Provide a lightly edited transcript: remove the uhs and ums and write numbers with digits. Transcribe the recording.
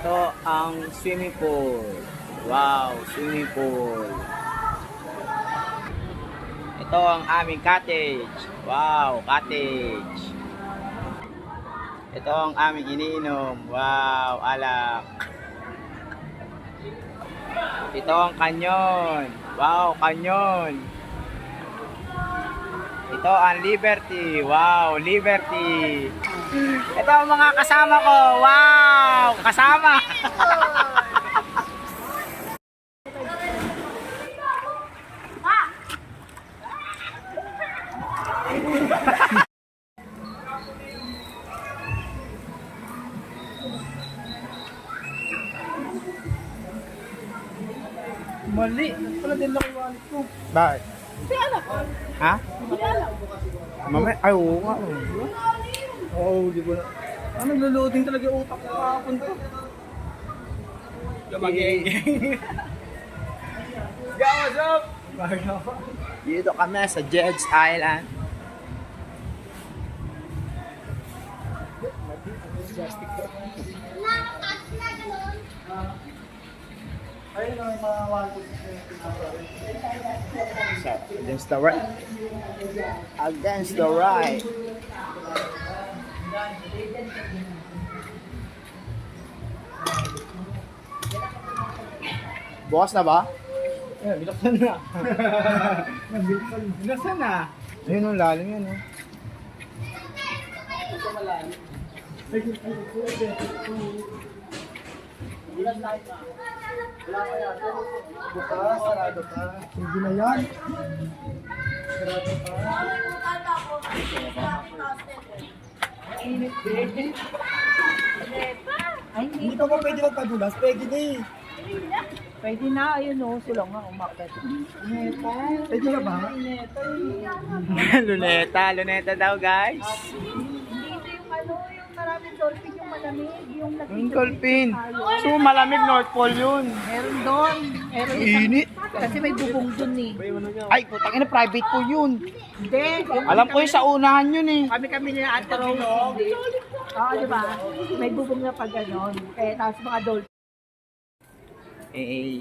Ito ang swimming pool. Wow, swimming pool. Ito ang aming cottage. Wow, cottage. Ito ang aming iniinom. Wow, alak. Ito ang kanyon. Wow, kanyon. Ito ang Liberty. Wow, Liberty. Ito ang mga kasama ko. Wow, kasama. Mali. Wala din laki wallet ko. Bakit? Hindi alam. Ha? Hindi alam. Mamaya, ay oo nga. Oo, di ko na. Naglo-loading talaga yung utak ko kahapon to. Gumageng. Go, what's up? Dito kami sa Jed's Island. Ayun ang mga wallet So, against the right. Against the right. Bukas na ba? Ayan, binaksan na. Binaksan na. Ayun ang lalim yan. Oh. Bukas, sarado pa. Hindi na yan. Sarado pa. Ay, Hindi pa ba pwede magpadulas? Pwede na eh. pwede na. Ayun o, sulong nga umakit. Pwede na ba? Luneta daw guys. Hindi ito yung ano, yung maraming dolphin, yung malamig, yung Yung dolphin. So malamig North Pole yun. Meron doon. Meron isang, Init. kasi may bubong doon eh. Ay, putang ina, private pool yun. Hindi. Yung Alam ko yung sa unahan yun eh. kami ni Ate Rose, hindi. Oo, di ba? May bubong na pag ganon. Kaya tapos mga dolphin. Eh,